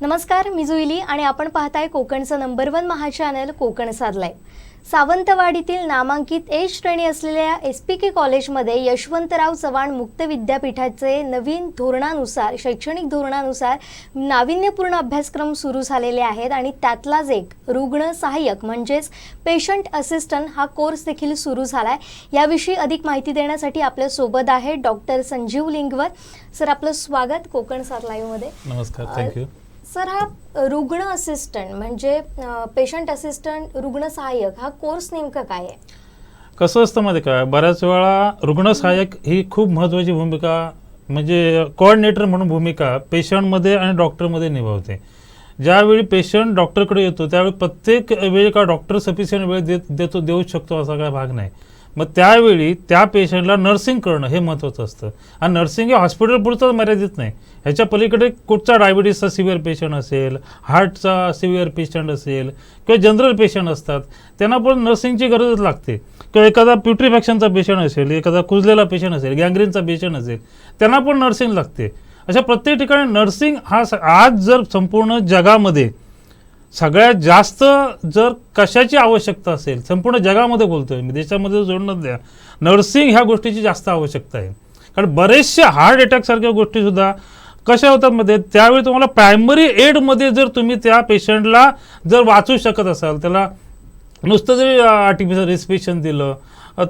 नमस्कार, मी जुईली आणि आपण पाहताय कोकणचं नंबर 1 महा चॅनल कोकण साधलाय। सावंतवाडीतील नामांकित ए श्रेणी असलेल्या एसपीके कॉलेजमध्ये यशवंतराव चव्हाण मुक्त विद्यापीठाचे नवीन धोरणानुसार शैक्षणिक धोरणानुसार नाविन्यपूर्ण अभ्यासक्रम सुरू झालेले आहेत आणि त्यातलाच एक रुग्ण सहाय्यक म्हणजेच पेशंट असिस्टंट हा कोर्स देखील सुरू झालाय। याविषयी अधिक माहिती देण्यासाठी आपल्या सोबत आहे डॉक्टर संजीव लिंगवर। सर, आपलं स्वागत कोकण साध लाईव्ह मध्ये। नमस्कार, थँक्यू। सर, हा रुग्ण असिस्टंट म्हणजे पेशंट असिस्टंट रुग्ण सहाय्यक हा कोर्स नेमका काय आहे? कसं असतं माहिती का, बऱ्याच वेळा रुग्ण सहाय्यक ही खूप महत्त्वाची भूमिका म्हणजे कोऑर्डिनेटर म्हणून भूमिका पेशंटमध्ये आणि डॉक्टरमध्ये निभावते। ज्यावेळी पेशंट डॉक्टरकडे येतो त्यावेळी प्रत्येक वेळी का डॉक्टर सफिशियंट वेळ देऊ शकतो असा काय भाग नाही। मग त्यावेळी त्या पेशंटला नर्सिंग करणं हे महत्त्वाचं असतं आणि नर्सिंग हे हॉस्पिटल पुरतं मर्यादित नाही। ह्याच्या पलीकडे कुठचा डायबिटीसचा सिव्हिअर पेशंट असेल, हार्टचा सिव्हिअर पेशंट असेल किंवा जनरल पेशंट असतात त्यांना पण नर्सिंगची गरजच लागते। किंवा एखादा प्युट्रिफॅक्शनचा पेशंट असेल, एखादा कुजलेला पेशंट असेल, गँग्रीनचा पेशंट असेल, त्यांना पण नर्सिंग लागते। अशा प्रत्येक ठिकाणी नर्सिंग हा आज जर संपूर्ण जगामध्ये सगळ्यात जास्त जर कशाची आवश्यकता असेल, संपूर्ण जगामध्ये बोलतोय मी, देशामध्ये जोडणं द्या, नर्सिंग ह्या गोष्टीची जास्त आवश्यकता आहे। कारण बरेचसे हार्ट अटॅक सारख्या गोष्टीसुद्धा कशा होतात मध्ये त्यावेळी तुम्हाला प्रायमरी एडमध्ये जर तुम्ही त्या पेशंटला जर वाचू शकत असाल, त्याला नुसतं जरी आर्टिफिशियल रेस्पिरेशन दिलं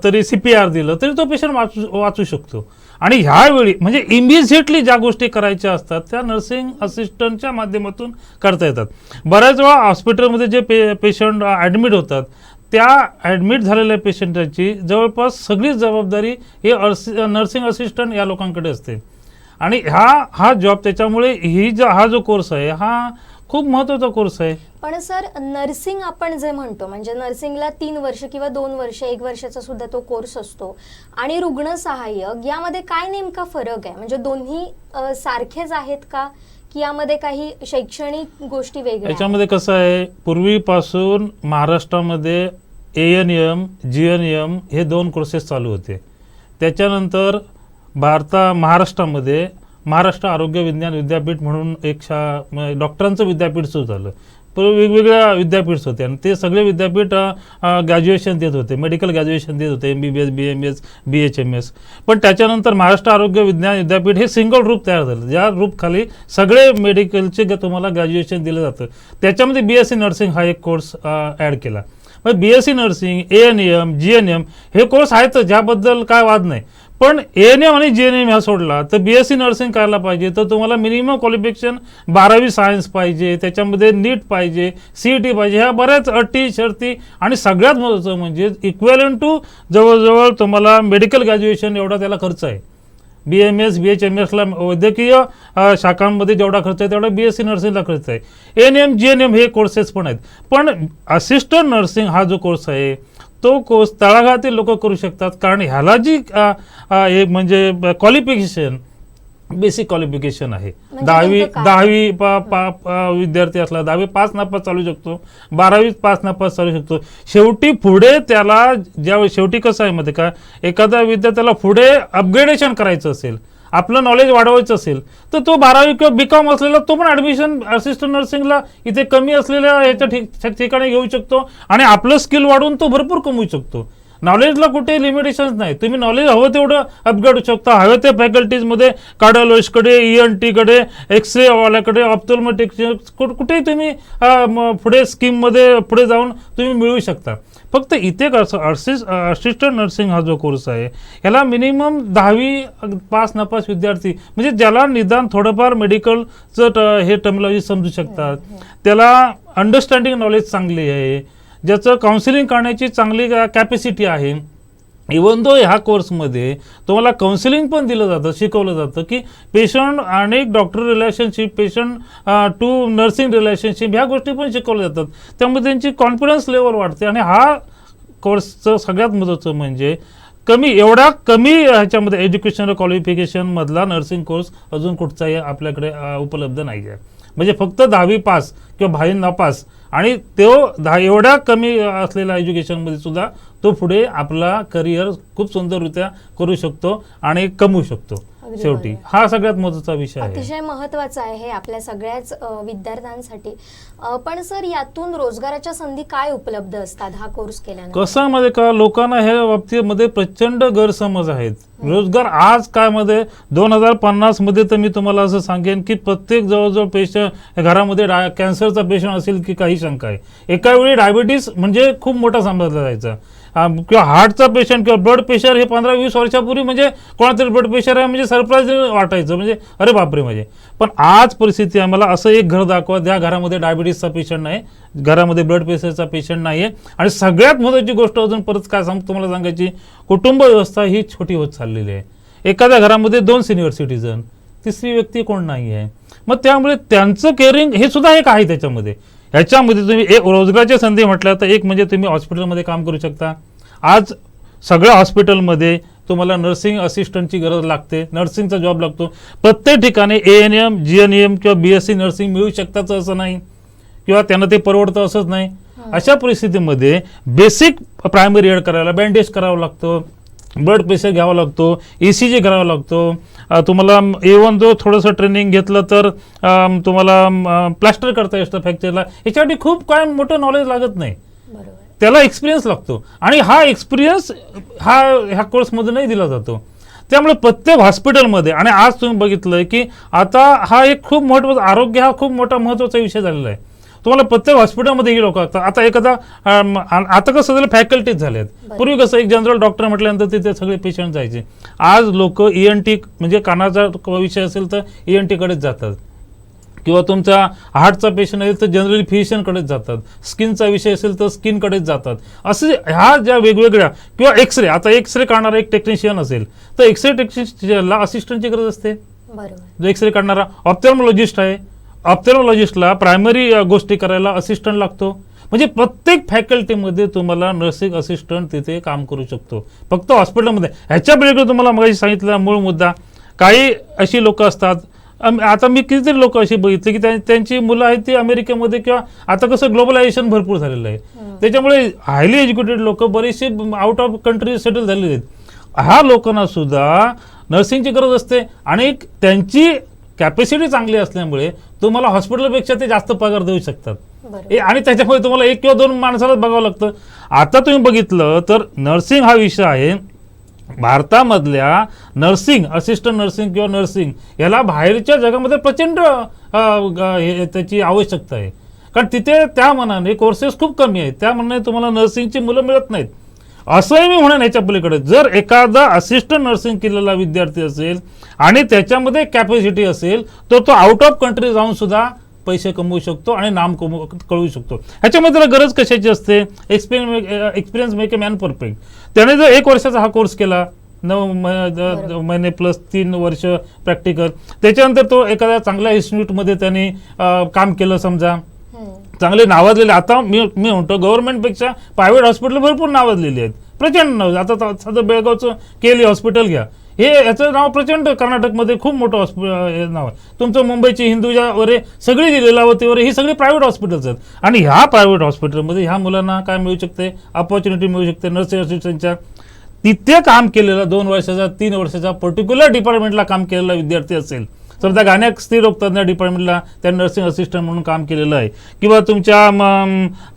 तरी CPR दिलं तरी तो पेशंट वाचू शकतो। आणि ह्यावेळी म्हणजे इमिजिएटली ज्या गोष्टी करायच्या असतात त्या नर्सिंग असिस्टंटच्या माध्यमातून करता येतात। बऱ्याच वेळा हॉस्पिटलमध्ये जे पेशंट ॲडमिट होतात त्या ॲडमिट झालेल्या पेशंटची जवळपास सगळी जबाबदारी हे नर्सिंग असिस्टंट या लोकांकडे असते। आणि हा जॉब त्याच्यामुळे हा जो कोर्स आहे हा खूप महत्त्वाचा कोर्स आहे। पण सर, नर्सिंग आपण जे म्हणतो म्हणजे नर्सिंगला 3 वर्ष किंवा 2 वर्ष 1 वर्षाचा सुद्धा तो कोर्स असतो आणि रुग्ण सहाय्यक यामध्ये काय नेमका फरक आहे? म्हणजे दोन्ही सारखेच आहेत का की यामध्ये काही शैक्षणिक गोष्टी वेगळ्या? याच्यामध्ये कसं आहे, पूर्वीपासून महाराष्ट्रामध्ये ANM GNM हे 2 कोर्सेस चालू होते। त्याच्यानंतर महाराष्ट्रामध्ये महाराष्ट्र आरोग्य विज्ञान विद्यापीठ म्हणून एक डॉक्टरांचं विद्यापीठ सुरू झालं। वेगवेगळ्या विद्यापीठ होते आणि ते सगळे विद्यापीठ ग्रॅज्युएशन देत होते, मेडिकल ग्रॅज्युएशन देत होते, MBBS BMS BHMS। पण त्याच्यानंतर महाराष्ट्र आरोग्य विज्ञान विद्यापीठ हे सिंगल ग्रुप तयार झालं, ज्या ग्रुपखाली सगळे मेडिकलचे तुम्हाला ग्रॅज्युएशन दिलं जातं। त्याच्यामध्ये BSc नर्सिंग हा एक कोर्स ॲड केला। मग BSc नर्सिंग, ANM GNM हे कोर्स आहेत ज्याबद्दल काय वाद नाही। पण ANM आणि GNM ह्या सोडला तर BSc नर्सिंग करायला पाहिजे तर तुम्हाला मिनिमम क्वालिफिकेशन 12वी सायन्स पाहिजे, त्याच्यामध्ये नीट पाहिजे, CET पाहिजे, ह्या बऱ्याच अटी शर्ती आणि सगळ्यात महत्त्वाचं म्हणजे इक्वेलंट टू जवळजवळ तुम्हाला मेडिकल ग्रॅज्युएशन एवढा त्याला खर्च आहे। BMS BHMSला वैद्यकीय शाखांमध्ये जेवढा खर्च आहे तेवढा BSc नर्सिंगला खर्च आहे। ANM GNM हे कोर्सेस पण आहेत। पण असिस्टंट नर्सिंग हा जो कोर्स आहे तो कोर्स तळागाळातील लोक करू शकतात। कारण ह्याला जी म्हणजे क्वालिफिकेशन बेसिक क्वालिफिकेशन आहे, 10वी विद्यार्थी असला 10वी पास नापास चालू शकतो, 12वी पास नापास चालू शकतो। शेवटी पुढे त्याला शेवटी कसं आहे मध्ये का, एखादा विद्यार्थ्याला पुढे अपग्रेडेशन करायचं असेल, आपलं नॉलेज वाढवायचं असेल तर तो 12वी किंवा BCom असलेला तो पण ॲडमिशन असिस्टंट नर्सिंगला इथे कमी असलेल्या ह्याच्या ठिकाणी घेऊ शकतो आणि आपलं स्किल वाढवून तो भरपूर कमवू शकतो। नॉलेजला कुठे लिमिटेशन्स नाही, तुम्ही नॉलेज हवं तेवढं अपग्रेड होऊ शकता। हवे त्या फॅकल्टीजमध्ये कार्डिओलॉजिस्टकडे, ENTकडे, एक्सरेवाल्याकडे, ऑप्थॉल्मॉटिक्स कुठेही तुम्ही पुढे स्कीममध्ये पुढे जाऊन तुम्ही मिळवू शकता। फक्त इथे असिस्टंट नर्सिंग हा जो कोर्स आहे याला मिनिमम 10वी पास नापास विद्यार्थी म्हणजे ज्याला निदान थोडंफार मेडिकलचं हे टर्मिनॉलॉजी समजू शकतात, त्याला अंडरस्टँडिंग नॉलेज चांगली आहे, ज्याचं काउन्सिलिंग करण्याची चांगली कॅपॅसिटी आहे। इवन दो ह्या कोर्समध्ये तुम्हाला काउन्सिलिंग पण दिलं जातं, शिकवलं जातं की पेशंट आणि doctor relationship, patient to nursing relationship ह्या गोष्टी पण शिकवल्या जातात। त्यामुळे त्यांची कॉन्फिडन्स लेवल वाढते। आणि हा कोर्सचं सगळ्यात महत्त्वाचं म्हणजे एवढा कमी ह्याच्यामध्ये एज्युकेशनल क्वालिफिकेशनमधला नर्सिंग कोर्स अजून कुठचाही आपल्याकडे उपलब्ध नाही आहे। म्हणजे फक्त 10वी पास किंवा 12वी नापास आणि तो एवढ्या कमी असलेल्या एज्युकेशनमध्ये सुद्धा तो पुढे आपला करिअर खूप सुंदररित्या करू शकतो आणि कमवू शकतो। अगदी शेवटी बरोबर. हा सगळ्यात महत्त्वाचा विषय आहे. अतिशय महत्त्वाचं आहे हे आपल्या सगळ्याच विद्यार्थ्यांसाठी. पण सर यातून रोजगाराच्या संधी काय उपलब्ध असतात हा कोर्स केल्यानंतर? कसं आहे माहिती का, लोकांना ह्या बाबतीमध्ये प्रचंड गैरसमज आहेत. रोजगार आज काय मध्ये 2050 मध्ये तर मी तुम्हाला असं सांगेन की प्रत्येक जवळजवळ पेशंट घरामध्ये कॅन्सरचा पेशंट असेल की काही शंका आहे. एका वेळी डायबिटीस म्हणजे खूप मोठा समजला जायचा, किंवा हार्टचा पेशंट किंवा ब्लड प्रेशर हे 15-20 वर्षापूर्वी म्हणजे कोणातरी ब्लड प्रेशर आहे म्हणजे सरप्राईज वाटायचं, म्हणजे अरे बापरे. म्हणजे पण आज परिस्थिती आहे, मला असं एक घर दाखवा ज्या घरामध्ये डायबिटीसचा पेशंट नाही, घरामध्ये ब्लड प्रेशरचा पेशंट नाही आहे. आणि सगळ्यात महत्त्वाची गोष्ट अजून परत काय तुम्हाला सांगायची, कुटुंब व्यवस्था ही छोटी होत चाललेली आहे. एखाद्या घरामध्ये 2 सिनियर सिटीजन, तिसरी व्यक्ती कोण नाही आहे. मग त्यामुळे त्यांचं केअरिंग हे सुद्धा एक आहे त्याच्यामध्ये. ह्याच्यामध्ये तुम्ही एक रोजगाराच्या संधी म्हटल्या तर एक म्हणजे तुम्ही हॉस्पिटलमध्ये काम करू शकता. आज सगळ्या हॉस्पिटलमध्ये तुम्हाला नर्सिंग असिस्टंटची गरज लागते, नर्सिंगचा जॉब लागतो. प्रत्येक ठिकाणी ANM, GNM किंवा BSc नर्सिंग मिळू शकतात असं नाही, किंवा त्यांना ते परवडतं असंच नाही. अशा परिस्थितीमध्ये बेसिक प्रायमरी एड करायला बँडेज करावं लागतं, ब्लड प्रेशर घ्यावा लागतो, ECG करावा लागतो. तुम्हाला इव्हन जो थोडंसं ट्रेनिंग घेतलं तर तुम्हाला प्लास्टर करता येतं फ्रॅक्चरला. याच्यासाठी खूप काय मोठं नॉलेज लागत नाही, बरोबर. त्याला एक्सपिरियन्स लागतो. आणि हा एक्सपिरियन्स ह्या कोर्समधूनही दिला जातो. त्यामुळे प्रत्येक हॉस्पिटलमध्ये, आणि आज तुम्ही बघितलंय की आता हा एक खूप महत्त्वाचा, आरोग्य हा खूप मोठा महत्त्वाचा विषय झालेला आहे. तुम्हाला प्रत्येक हॉस्पिटलमध्ये ही लोक असतात. आता एखादा आता कसं झालं, फॅकल्टीज झाल्यात. पूर्वी कसं एक जनरल डॉक्टर म्हटल्यानंतर तिथे सगळे पेशंट जायचे. आज लोक ENT म्हणजे कानाचा विषय असेल तर ENT कडेच जातात, किंवा तुमचा हार्टचा पेशंट असेल तर जनरली फिजिशियनकडेच जातात, स्किनचा विषय असेल तर स्किनकडेच जातात. असे ह्या ज्या वेगवेगळ्या, किंवा एक्सरे, आता एक्सरे काढणारा एक टेक्निशियन असेल तर एक्सरे टेक्निशियनला असिस्टंटची गरज असते. बरोबर. जो एक्सरे काढणारा ऑप्थॅल्मॉलॉजिस्ट आहे, ऑप्थॅल्मॉलॉजिस्टला प्रायमरी गोष्टी करायला असिस्टंट लागतो. म्हणजे प्रत्येक फॅकल्टीमध्ये तुम्हाला नर्सिंग असिस्टंट तिथे काम करू शकतो, फक्त हॉस्पिटलमध्ये. ह्याच्या वेगळं तुम्हाला मगाशी सांगितलं मूळ मुद्दा, काही अशी लोक असतात, आता मी कितीतरी लोक अशी बघितली की त्यांची मुलं आहेत ती अमेरिकेमध्ये, किंवा आता कसं ग्लोबलायझेशन भरपूर झालेलं आहे, त्याच्यामुळे हायली एज्युकेटेड लोक बरेचसे आउट ऑफ कंट्री सेटल झालेले आहेत. ह्या लोकांना सुद्धा नर्सिंगची गरज असते, आणि त्यांची कॅपॅसिटी चांगली असल्यामुळे तुम्हाला हॉस्पिटलपेक्षा ते जास्त पगार देऊ शकतात. आणि त्याच्यामुळे तुम्हाला 1 किंवा 2 माणसालाच बघावं लागतं. आता तुम्ही बघितलं तर नर्सिंग हा विषय आहे, भारतामधल्या नर्सिंग असिस्टंट नर्सिंग किंवा नर्सिंग याला बाहेरच्या जगामध्ये प्रचंड त्याची आवश्यकता आहे. कारण तिथे त्या मनाने कोर्सेस खूप कमी आहेत, त्या मनाने तुम्हाला नर्सिंगची मुलं मिळत नाहीत. असंही मी म्हणेन ह्याच्या पलीकडे, जर एखादा असिस्टंट नर्सिंग केलेला विद्यार्थी असेल आणि त्याच्यामध्ये कॅपॅसिटी असेल तर तो आउट ऑफ कंट्री जाऊन सुद्धा पैसे कमवू शकतो आणि नाम कळवू शकतो. ह्याच्यामध्ये त्याला गरज कशाची असते, experience make a man perfect. त्याने जर 1 वर्षाचा हा कोर्स केला, 9 महिने प्लस 3 वर्ष प्रॅक्टिकल, त्याच्यानंतर तो एखाद्या चांगल्या इन्स्टिट्यूटमध्ये त्याने काम केलं, समजा चांगले नावाजलेले, आता मी म्हणतो गव्हर्नमेंटपेक्षा प्रायव्हेट हॉस्पिटल भरपूर नावाजलेली आहेत, प्रचंड नाव. आता साधं बेळगावचं KLE हॉस्पिटल घ्या, हे याचं नाव प्रचंड कर्नाटकमध्ये खूप मोठं नाव आहे. तुमचं मुंबईची हिंदुजा वगैरे सगळी लीलावती वगैरे ही सगळी प्रायव्हेट हॉस्पिटल्स आहेत. आणि ह्या प्रायव्हेट हॉस्पिटलमध्ये ह्या मुलांना काय मिळू शकते, अपॉर्च्युनिटी मिळू शकते. नर्सिंग असिस्टंटच्या तिथे काम केलेला 2 वर्षाचा 3 वर्षाचा पर्टिक्युलर डिपार्टमेंटला काम केलेला विद्यार्थी असेल, समजा गाण्यात स्त्रीरोग तज्ञ डिपार्टमेंटला त्या नर्सिंग असिस्टंट म्हणून काम केलेलं आहे, किंवा तुमच्या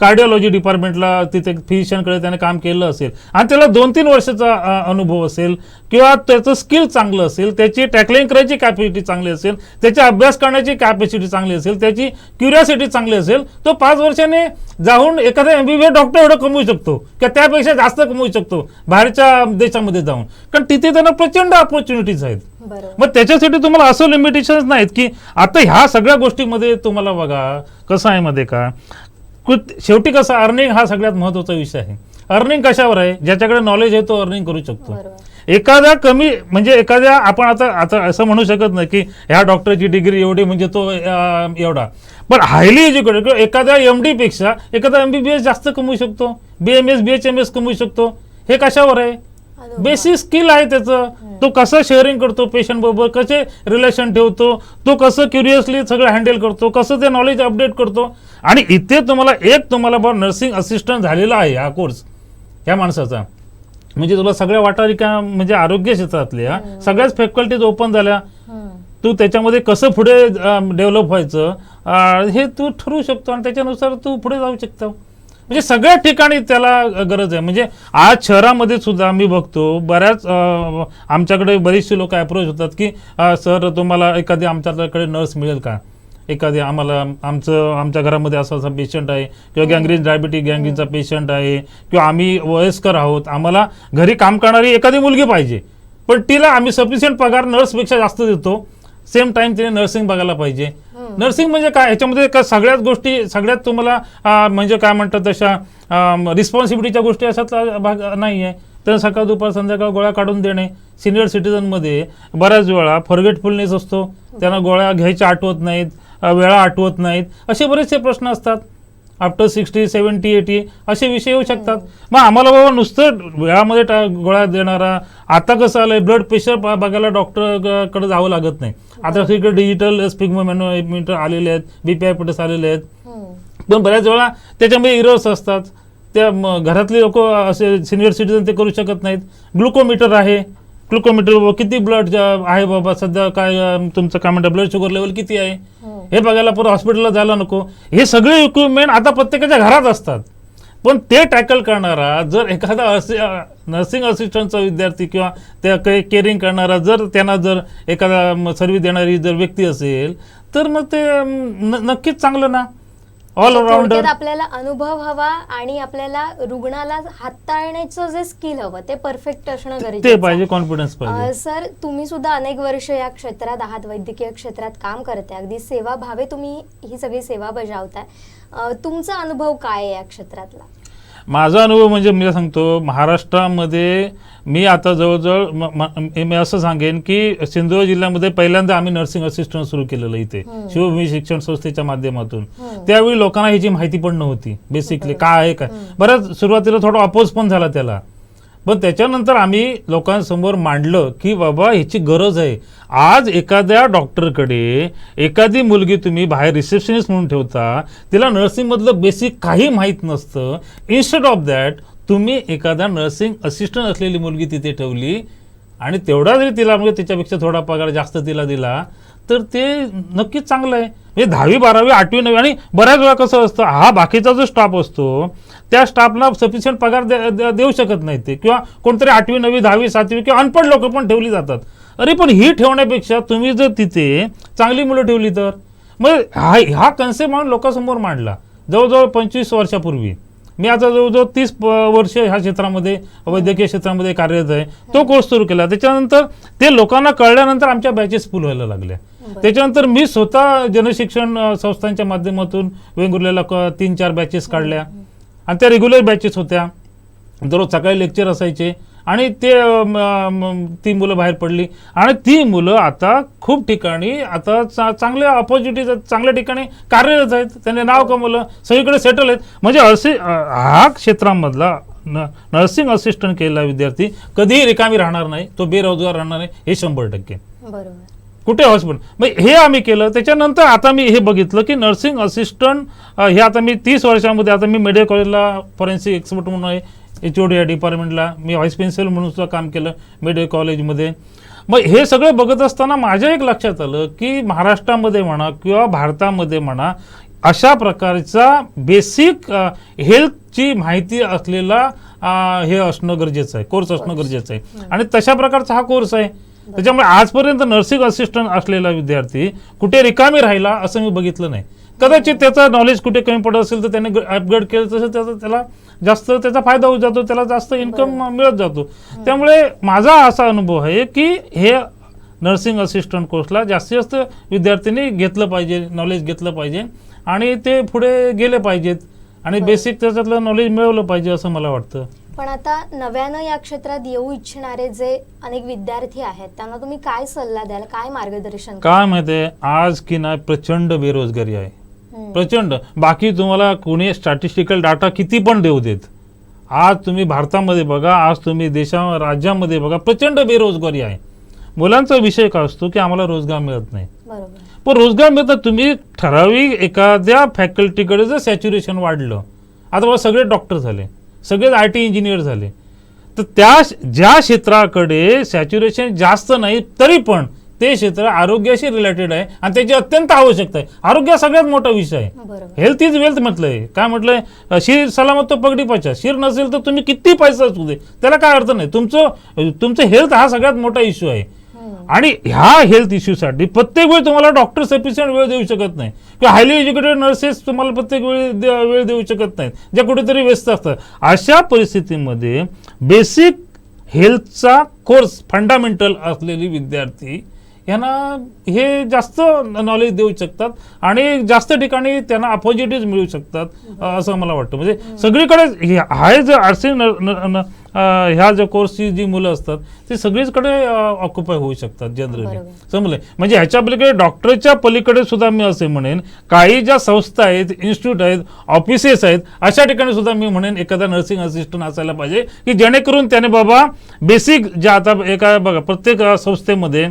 कार्डिओलॉजी डिपार्टमेंटला तिथे फिजिशियनकडे त्याने काम केलं असेल आणि त्याला 2-3 वर्षाचा अनुभव असेल, किंवा त्याचं स्किल चांगलं असेल, त्याची टॅकलिंग करायची कॅपॅसिटी चांगली असेल, त्याचा अभ्यास करण्याची कॅपॅसिटी चांगली असेल, त्याची क्युरिओसिटी चांगली असेल, तो 5 वर्षाने जाऊन एखादा MBBS डॉक्टर एवढं कमवू शकतो किंवा त्यापेक्षा जास्त कमवू शकतो बाहेरच्या देशामध्ये जाऊन, कारण तिथे त्यांना प्रचंड ऑपॉर्च्युनिटीज आहेत. मग त्याच्यासाठी तुम्हाला असं लिमिटेशन्स नाहीत की आता ह्या सगळ्या गोष्टीमध्ये तुम्हाला बघा कसं आहे मध्ये का, शेवटी कसं अर्निंग हा सगळ्यात महत्त्वाचा विषय आहे. अर्निंग कशावर आहे, ज्याच्याकडे नॉलेज आहे तो अर्निंग करू शकतो. एखादा कमी म्हणजे एखाद्या आपण आता असं म्हणू शकत नाही की ह्या डॉक्टरची डिग्री एवढी म्हणजे तो एवढा, पण हायली एज्युकेटेड एखाद्या MD पेक्षा एखादा MBBS जास्त कमवू शकतो, BMS BHMS कमवू शकतो. हे कशावर आहे, बेसिक स्किल आहे त्याचं. तो कसं शेअरिंग करतो पेशंट बरोबर, कसे रिलेशन ठेवतो, तो कसं क्युरियसली सगळं हँडल करतो, कसं ते नॉलेज अपडेट करतो. आणि इथे तुम्हाला तुम्हाला नर्सिंग असिस्टंट झालेला आहे हा कोर्स या माणसाचा, म्हणजे तुला सगळ्या वाटा म्हणजे आरोग्य क्षेत्रातल्या सगळ्याच फॅकल्टीज ओपन झाल्या. तू त्याच्यामध्ये कसं पुढे डेव्हलप व्हायचं हे तू ठरवू शकतो आणि त्याच्यानुसार तू पुढे जाऊ शकतो. म्हणजे सगळ्या ठिकाणी त्याला गरज आहे. म्हणजे आज शहरामध्ये सुद्धा मी बघतो बऱ्याच आमच्याकडे बरीचशी लोक अप्रोच होतात की सर तुम्हाला एखादी आमच्याकडे नर्स मिळेल का, एखादी आम्हाला आमच्या घरामध्ये असा पेशंट आहे किंवा गँग्रीन डायबिटीक गँग्रीनचा पेशंट आहे किंवा आम्ही वयस्कर आहोत, आम्हाला घरी काम करणारी एखादी मुलगी पाहिजे, पण तिला आम्ही सफिशियंट पगार नर्सपेक्षा जास्त देतो, सेम टाइम तिने नर्सिंग बघायला पाहिजे. नर्सिंग म्हणजे काय, ह्याच्यामध्ये का सगळ्याच गोष्टी सगळ्यात तुम्हाला म्हणजे काय म्हणतात तशा रिस्पॉन्सिबिलिटीच्या गोष्टी अशातला भाग नाही आहे. तर सकाळ दुपार संध्याकाळ गोळ्या काढून देणे. सिनियर सिटीजनमध्ये बऱ्याच वेळा फॉरगेटफुलनेस असतो, त्यांना गोळ्या घ्यायच्या आठवत नाहीत, वेळा आठवत नाहीत, असे बरेचसे प्रश्न असतात. आफ्टर 60, 70, 80 असे विषय येऊ शकतात. मग आम्हाला बाबा नुसतं वेळामध्ये गोळ्या देणारा, आता कसं आलंय ब्लड प्रेशर बघायला डॉक्टरकडे जावं लागत नाही. आता सगळीकडे डिजिटल स्पिग्मोमीटर आलेले आहेत, BPI आलेले आहेत. पण बऱ्याच वेळा त्याच्यामध्ये इरर्स असतात. त्या घरातले लोक असे सिनियर सिटीजन ते करू शकत नाहीत. ग्लुकोमीटर आहे, ग्लुकोमीटर किती ब्लड आहे बाबा सध्या, काय तुमचं काय म्हणतात ब्लड शुगर लेवल किती आहे हे बघायला परत हॉस्पिटलला जायला नको. हे सगळे इक्विपमेंट आता प्रत्येकाच्या घरात असतात. पण ते टॅकल करणारा जर एखादा नर्सिंग असिस्टंटचा विद्यार्थी किंवा त्या केअरिंग करणारा जर त्यांना जर एखादा सर्व्हिस देणारी जर व्यक्ती असेल तर मग ते नक्कीच चांगलं ना. थोडक्यात आपल्याला अनुभव हवा आणि आपल्याला रुग्णाला हाताळण्याचं जे स्किल हवं ते परफेक्ट असणं गरजेचं पाहिजे, कॉन्फिडन्स पाहिजे. सर तुम्ही सुद्धा अनेक वर्ष या क्षेत्रात आहात, वैद्यकीय क्षेत्रात काम करताय, अगदी सेवा भावे तुम्ही ही सगळी सेवा बजावताय. तुमचा अनुभव काय आहे या क्षेत्रातला? माझा अनुभव म्हणजे मी सांगतो, महाराष्ट्रामध्ये मी आता जवळजवळ मी असं सांगेन की सिंधुदुर्ग जिल्ह्यामध्ये पहिल्यांदा आम्ही नर्सिंग असिस्टंट सुरू केलेलं इथे शिवभूमी शिक्षण संस्थेच्या माध्यमातून. त्यावेळी लोकांना ह्याची माहिती पण नव्हती बेसिकली काय आहे काय. बऱ्याच सुरुवातीला थोडा अपोज पण झाला त्याला, पण त्याच्यानंतर आम्ही लोकांसमोर मांडलं की बाबा ह्याची गरज आहे. आज एखाद्या डॉक्टरकडे एखादी मुलगी तुम्ही बाहेर रिसेप्शनिस्ट म्हणून ठेवता, तिला नर्सिंगमधलं बेसिक काही माहीत नसतं. इन्स्टेड ऑफ दॅट तुम्ही एखादा नर्सिंग असिस्टंट असलेली मुलगी तिथे ठेवली आणि तेवढा जरी तिला म्हणजे त्याच्यापेक्षा थोडा पगार जास्त तिला दिला तर ते नक्कीच चांगलं आहे. म्हणजे 10वी 12वी 8वी 9वी आणि बऱ्याच वेळा कसं असतं, हा बाकीचा जो स्टाफ असतो त्या स्टाफला सफिशियंट पगार देऊ शकत नाही ते, किंवा कोणतरी 8वी 9वी 10वी 7वी किंवा अनपढ लोक पण ठेवली जातात. अरे पण ही ठेवण्यापेक्षा तुम्ही जर तिथे चांगली मुलं ठेवली तर मग हा कन्सेप्ट म्हणून लोकांसमोर मांडला जवळजवळ 25 वर्षापूर्वी. मी आता जवळजवळ 30 वर्ष ह्या क्षेत्रामध्ये वैद्यकीय क्षेत्रामध्ये कार्यरत आहे. तो कोर्स सुरू केला, त्याच्यानंतर ते लोकांना कळल्यानंतर आमच्या बॅचेस फुल व्हायला लागल्या. त्याच्यानंतर मी स्वतः जनशिक्षण संस्थांच्या माध्यमातून वेंगुर्ल्याला 3-4 बॅचेस काढल्या आणि त्या रेग्युलर बॅचेस होत्या. दररोज सकाळी लेक्चर असायचे आणि ती मुलं बाहेर पडली आणि ती मुलं आता खूप ठिकाणी आता चांगल्या ऑपॉर्च्युनिटीज आहेत, चांगल्या ठिकाणी कार्यरत आहेत, त्यांनी नाव कमवलं, सगळीकडे सेटल आहेत. म्हणजे असे हा क्षेत्रामधला नर्सिंग असिस्टंट केलेला विद्यार्थी कधीही रिकामी राहणार नाही, तो बेरोजगार राहणार नाही, हे 100%. बरोबर. कुठे हॉस्पिटल मग हे आम्ही केलं. त्याच्यानंतर आता मी हे बघितलं की नर्सिंग असिस्टंट हे आता मी 30 वर्षामध्ये आता मी मेडिकल कॉलेजला फॉरेन्सिक एक्सपर्ट म्हणून आहे, HOD या डिपार्टमेंटला मी व्हाईस प्रिन्सिपल म्हणून सुद्धा काम केलं मेडिकल कॉलेजमध्ये. मग हे सगळं बघत असताना माझ्या एक लक्षात आलं की महाराष्ट्रामध्ये म्हणा किंवा भारतामध्ये म्हणा अशा प्रकारचा बेसिक हेल्थची माहिती असलेला हे असणं गरजेचं आहे, कोर्स असणं गरजेचं आहे. आणि तशा प्रकारचा हा कोर्स आहे. त्याच्यामुळे आजपर्यंत नर्सिंग असिस्टंट असलेला विद्यार्थी कुठे रिकामी राहिला असं मी बघितलं नाही. कदाचित त्याचं नॉलेज कुठे कमी पडत असेल तर त्याने अपग्रेड केलं तसं त्याला जास्त त्याचा फायदा होत जातो, त्याला जास्त इन्कम मिळत जातो. त्यामुळे माझा असा अनुभव आहे की हे नर्सिंग असिस्टंट कोर्सला जास्तीत जास्त विद्यार्थ्यांनी घेतलं पाहिजे, नॉलेज घेतलं पाहिजे आणि ते पुढे गेले पाहिजेत आणि बेसिक त्याच्यातलं नॉलेज मिळवलं पाहिजे असं मला वाटतं. पण आता नव्यानं या क्षेत्रात येऊ इच्छिणारे जे अनेक विद्यार्थी आहेत त्यांना तुम्ही काय सल्ला द्याल, काय मार्गदर्शन? काय माहितीये, आज की नाही प्रचंड बेरोजगारी आहे, प्रचंड. बाकी तुम्हाला कोणी स्टॅटिस्टिकल डाटा किती पण देऊ देत, आज तुम्ही भारतामध्ये बघा, आज तुम्ही राज्यामध्ये बघा, प्रचंड बेरोजगारी आहे. मुलांचा विषय काय असतो की आम्हाला रोजगार मिळत नाही. पण रोजगार मिळतात तुम्ही ठराविक एखाद्या फॅकल्टीकडे जर सॅच्युरेशन वाढलं, आता बघा सगळे डॉक्टर झाले, सगळेच IT इंजिनियर झाले, तर त्या ज्या क्षेत्राकडे सॅच्युरेशन जास्त नाही तरी पण ते क्षेत्र आरोग्याशी रिलेटेड आहे आणि त्याची अत्यंत आवश्यकता आहे. आरोग्य सगळ्यात मोठा विषय आहे. बरोबर. हेल्थ इज वेल्थ म्हटलंय. काय म्हटलंय, शिर सलामत तो पगडी पाचा. शिर नसेल तर तुम्ही किती पैसा असू दे त्याला काय अर्थ नाही. तुमचं हेल्थ हा सगळ्यात मोठा इश्यू आहे. आणि ह्या हेल्थ इश्यूसाठी प्रत्येक वेळी तुम्हाला डॉक्टर सफिशियंट वेळ देऊ शकत नाही किंवा हायली एज्युकेटेड नर्सेस तुम्हाला प्रत्येक वेळी वेळ देऊ शकत नाहीत, ज्या कुठेतरी व्यस्त असतात. अशा परिस्थितीमध्ये बेसिक हेल्थचा कोर्स फंडामेंटल असलेली विद्यार्थी यांना हे जास्त नॉलेज देऊ शकतात आणि जास्त ठिकाणी त्यांना अपॉर्च्युनिटीज मिळू शकतात असं मला वाटतं. म्हणजे सगळीकडे हा जो ह्या ज्या कोर्सची जी मुलं असतात ती सगळीचकडे ऑक्युपाय होऊ शकतात जनरली. समजलंय. म्हणजे ह्याच्या पलीकडे डॉक्टरच्या पलीकडे सुद्धा मी असे म्हणेन काही ज्या संस्था आहेत, इन्स्टिट्यूट आहेत, ऑफिसेस आहेत, अशा ठिकाणी सुद्धा मी म्हणेन एखादा नर्सिंग असिस्टंट असायला पाहिजे की जेणेकरून त्याने बाबा बेसिक ज्या आता एका बघा प्रत्येक संस्थेमध्ये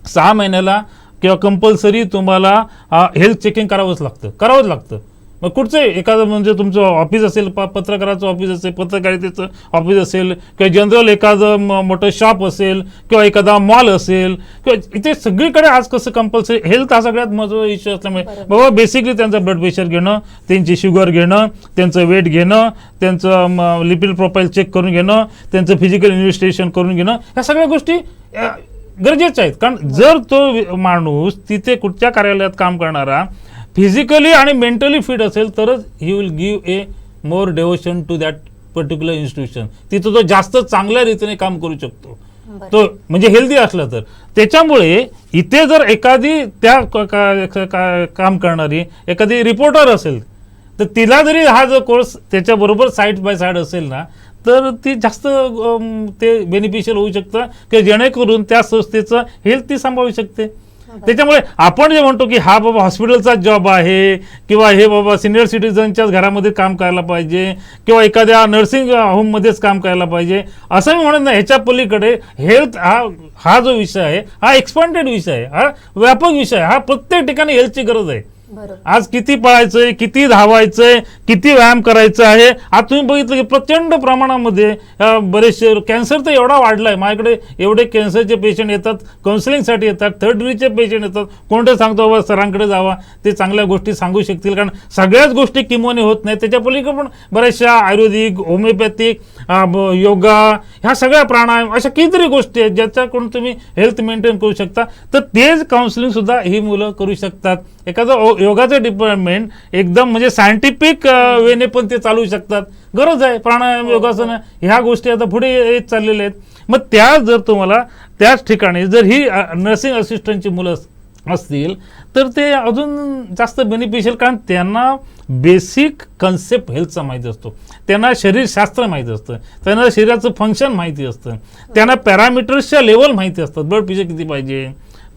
6 महिन्याला किंवा कंपल्सरी तुम्हाला हेल्थ चेकिंग करावंच लागतं. मग कुठचं एखादं म्हणजे तुमचं ऑफिस असेल, पत्रकाराचं ऑफिस असेल, पत्रकारितेचं ऑफिस असेल किंवा जनरल एखादं मोठं शॉप असेल किंवा एखादा मॉल असेल किंवा इथे सगळीकडे आज कसं कंपल्सरी हेल्थ हा सगळ्यात महत्त्वाचा इश्यू असल्यामुळे बाबा बेसिकली त्यांचं ब्लड प्रेशर घेणं, त्यांची शुगर घेणं, त्यांचं वेट घेणं, त्यांचं लिपिड प्रोफाईल चेक करून घेणं, त्यांचं फिजिकल इन्व्हेस्टिगेशन करून घेणं, ह्या सगळ्या गोष्टी गरजेच्या आहेत. कारण जर तो माणूस तिथे कुठच्या कार्यालयात काम करणारा फिजिकली आणि मेंटली फिट असेल तरच he will give a more devotion to that particular institution. तिथं तो जास्त चांगल्या रीतीने काम करू शकतो तो म्हणजे हेल्दी असला तर. त्याच्यामुळे इथे जर एखादी त्या काम करणारी एखादी रिपोर्टर असेल तर तिला जरी हा जो कोर्स त्याच्याबरोबर साईड बाय साईड असेल ना तर ती जास्त ते बेनिफिशियल होऊ शकतं की जेणेकरून त्या संस्थेचं हेल्थ ती सांभाळू शकते. त्याच्यामुळे आपण जे म्हणतो की हा बाबा हॉस्पिटलचा जॉब आहे किंवा हे बाबा सिनियर सिटीजनच्याच घरामध्ये काम करायला पाहिजे किंवा एखाद्या नर्सिंग होममध्येच काम करायला पाहिजे असं मी म्हणत नाही. ह्याच्या पलीकडे हेल्थ हा जो विषय आहे हा एक्सपांडेड विषय आहे, हा व्यापक विषय आहे. हा प्रत्येक ठिकाणी हेल्थची गरज आहे. आज किती पळायचंय, किती धावायचंय, किती व्यायाम करायचा आहे. आज तुम्ही बघितलं की प्रचंड प्रमाणामध्ये बरेचसे कॅन्सर तर एवढा वाढलाय. माझ्याकडे एवढे कॅन्सरचे पेशंट येतात, काउन्सिलिंगसाठी येतात, थर्ड डिग्रीचे पेशंट येतात. कोणते सांगतो बाबा सरांकडे जावा, ते चांगल्या गोष्टी सांगू शकतील. कारण सगळ्याच गोष्टी किमोने होत नाही. त्याच्या पलीकडे पण बऱ्याचशा आयुर्वेदिक, होमिओपॅथिक, योगा, ह्या सगळ्या प्राणायाम अशा कितीतरी गोष्टी आहेत ज्याच्याकडून तुम्ही हेल्थ मेंटेन करू शकता. तर तेच काउन्सिलिंग सुद्धा ही मुलं करू शकतात. एखादं योगाचं डिपार्टमेंट एकदम म्हणजे सायंटिफिक वेने पण ते चालू शकतात. गरज आहे प्राणायाम, योगासन ह्या गोष्टी आता पुढे येत चाललेल्या आहेत. मग त्या जर तुम्हाला त्याच ठिकाणी जर ही नर्सिंग असिस्टंटची मुलं असतील तर ते अजून जास्त बेनिफिशियल. कारण त्यांना बेसिक कन्सेप्ट हेल्थचा माहिती असतो, त्यांना शरीरशास्त्र माहिती असतं, त्यांना शरीराचं फंक्शन माहिती असतं, त्यांना पॅरामीटर्सच्या लेवल माहिती असतात. ब्लड प्रेशर किती पाहिजे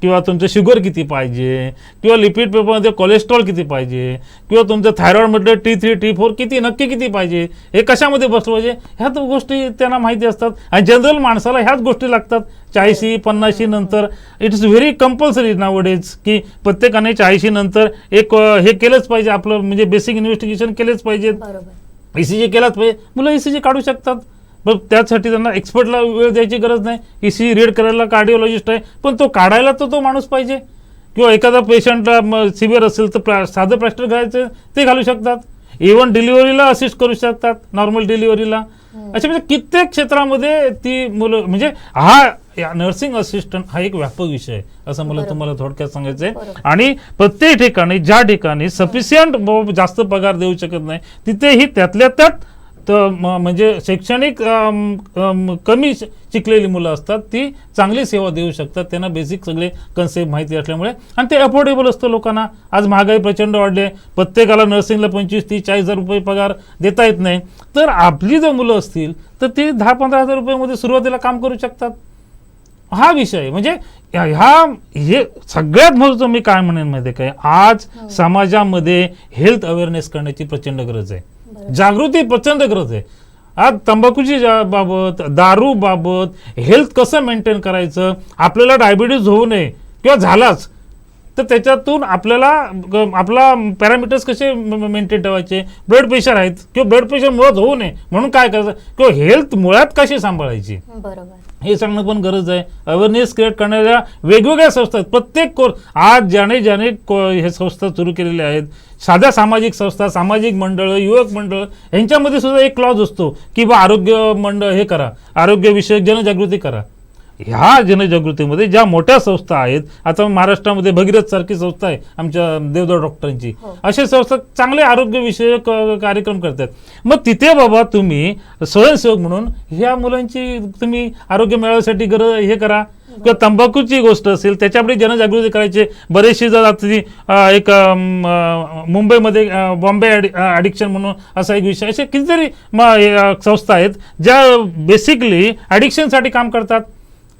किंवा तुमचं शुगर किती पाहिजे किंवा लिपिड पेपरमध्ये कोलेस्ट्रॉल किती पाहिजे किंवा तुमचं थायरॉइडमध्ये T3 T4 किती पाहिजे, हे कशामध्ये बसलं पाहिजे, ह्या तर गोष्टी त्यांना माहिती असतात. आणि जनरल माणसाला ह्याच गोष्टी लागतात. 40-50 नंतर इट्स व्हेरी कंपल्सरी नावडेज की प्रत्येकाने 40 नंतर एक हे केलंच पाहिजे, आपलं म्हणजे बेसिक इन्व्हेस्टिगेशन केलेच पाहिजे, ECG केलाच पाहिजे. मुलं ECG काढू शकतात. पण त्यासाठी त्यांना एक्सपर्टला वेळ द्यायची गरज नाही. ECG रीड करायला कार्डिओलॉजिस्ट आहे, पण तो काढायला तर तो माणूस पाहिजे. किंवा एखादा पेशंटला सिव्हिअर असेल तर साधं प्लास्टर घालायचं ते घालू शकतात. इव्हन डिलिव्हरीला असिस्ट करू शकतात, नॉर्मल डिलिव्हरीला. अशा म्हणजे कित्येक क्षेत्रामध्ये ती मुलं म्हणजे हा नर्सिंग असिस्टंट हा एक व्यापक विषय आहे असं मला तुम्हाला थोडक्यात सांगायचं आहे. आणि प्रत्येक ठिकाणी ज्या ठिकाणी सफिशियंट जास्त पगार देऊ शकत नाही तिथेही त्यातल्या त्यात तर म्हणजे शैक्षणिक कमी शिकलेली मुलं असतात ती चांगली सेवा देऊ शकतात. त्यांना बेसिक सगळे कन्सेप्ट माहिती असल्यामुळे आणि ते अफोर्डेबल असतं लोकांना. आज महागाई प्रचंड वाढली आहे, प्रत्येकाला नर्सिंगला 25-30-40 रुपये पगार देता येत नाही. तर आपली जर मुलं असतील तर ती 10-15 रुपयामध्ये सुरुवातीला काम करू शकतात. हा विषय म्हणजे हे सगळ्यात महत्त्वाचं मी काय म्हणेन माहिती आहे काय, आज समाजामध्ये हेल्थ अवेअरनेस करण्याची प्रचंड गरज आहे, जागृती प्रचंड गरज आहे. आज तंबाखूची बाबत, दारू बाबत, हेल्थ कसं मेंटेन करायचं, आपल्याला डायबिटीज होऊ नये किंवा झालाच तर त्याच्यातून आपल्याला आपला पॅरामीटर्स कसे मेंटेन ठेवायचे, ब्लड प्रेशर आहेत किंवा ब्लड प्रेशर मुळात होऊ नये म्हणून काय करायचं किंवा हेल्थ मुळात कशी सांभाळायची बरोबर, हे सांगणं पण गरज आहे. अवेअरनेस क्रिएट करणाऱ्या वेगवेगळ्या संस्था आहेत. प्रत्येक आज ज्याने हे संस्था सुरू केलेल्या आहेत, साध्या सामाजिक संस्था, सामाजिक मंडळ, युवक मंडळ यांच्यामध्ये सुद्धा एक क्लॉज असतो की बा आरोग्य मंडळ हे करा, आरोग्यविषयक जनजागृती करा. ह्या जनजागृतीमध्ये ज्या मोठ्या संस्था आहेत, आता महाराष्ट्रामध्ये भगीरथ सारखी संस्था आहे आमच्या देवदार डॉक्टरांची, अशा संस्था चांगले आरोग्यविषयक कार्यक्रम करतात. मग तिथे बाबा तुम्ही स्वयंसेवक म्हणून ह्या मुलांची तुम्ही आरोग्य मिळवण्यासाठी हे करा. किंवा तंबाखूची गोष्ट असेल त्याच्याकडे जनजागृती करायची. बरेचशी जर आता एक मुंबईमध्ये बॉम्बे ॲडिक्शन म्हणून असा एक विषय, असे कितीतरी संस्था आहेत ज्या बेसिकली ॲडिक्शनसाठी काम करतात.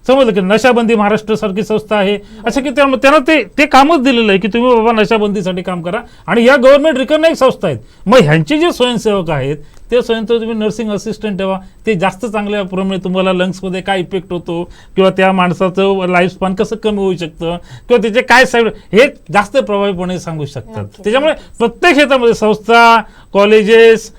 समजलं की नशाबंदी महाराष्ट्र सारखी संस्था आहे, असं की त्यांना ते कामच दिलेलं आहे की तुम्ही बाबा नशाबंदीसाठी काम करा. आणि या गव्हर्नमेंट रिकॉग्नाइज संस्था आहेत. मग ह्यांचे जे स्वयंसेवक आहेत ते स्वयंसेवक तुम्ही नर्सिंग असिस्टंट ठेवा, ते जास्त चांगल्या प्रमाणे तुम्हाला लंग्समध्ये काय इफेक्ट होतो किंवा त्या माणसाचं लाईफ स्पॅन कसं कमी होऊ शकतं किंवा त्याचे काय साईड हे जास्त प्रभावीपणे सांगू शकतात. त्याच्यामुळे प्रत्येक क्षेत्रामध्ये संस्था, कॉलेजेस,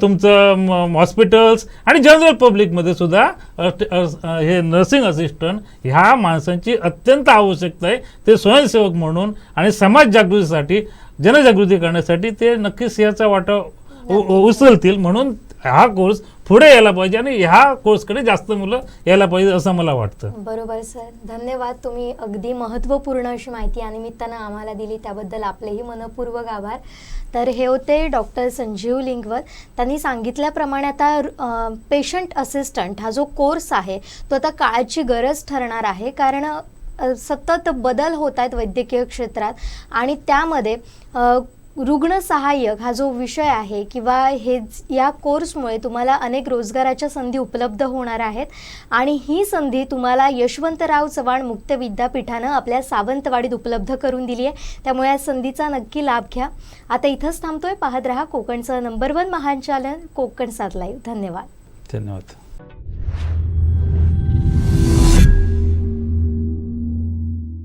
तुमचं हॉस्पिटल्स आणि जनरल पब्लिकमध्ये सुद्धा हे नर्सिंग असिस्टंट ह्या माणसांची अत्यंत आवश्यकता आहे. ते स्वयंसेवक म्हणून आणि समाज जागृतीसाठी, जनजागृती करण्यासाठी ते नक्कीच याचा वाटा उचलतील. म्हणून हा कोर्स पुढे यायला पाहिजे आणि ह्या कोर्सकडे जास्त मुलं यायला पाहिजे असं मला वाटतं. बरोबर सर, धन्यवाद. तुम्ही अगदी महत्त्वपूर्ण अशी माहिती या निमित्तानं आम्हाला दिली, त्याबद्दल आपलेही मनपूर्वक आभार. तर हे होते डॉक्टर संजीव लिंगवत. त्यांनी सांगितल्याप्रमाणे आता पेशंट असिस्टंट हा जो कोर्स आहे तो आता काळाची गरज ठरणार आहे, कारण सतत बदल होत आहेत वैद्यकीय क्षेत्रात आणि त्यामध्ये रुग्ण सहाय्यक हा जो विषय आहे किंवा या कोर्समुळे तुम्हाला अनेक रोजगाराच्या संधी उपलब्ध होणार आहेत आणि ही संधी तुम्हाला यशवंतराव चव्हाण मुक्त विद्यापीठानं आपल्या सावंतवाडीत उपलब्ध करून दिली आहे. त्यामुळे या संधीचा नक्की लाभ घ्या. आता इथंच थांबतोय. पाहत रहा कोकणचं नंबर 1 महान चॅनल कोकण सात लाईव्ह. धन्यवाद. धन्यवाद.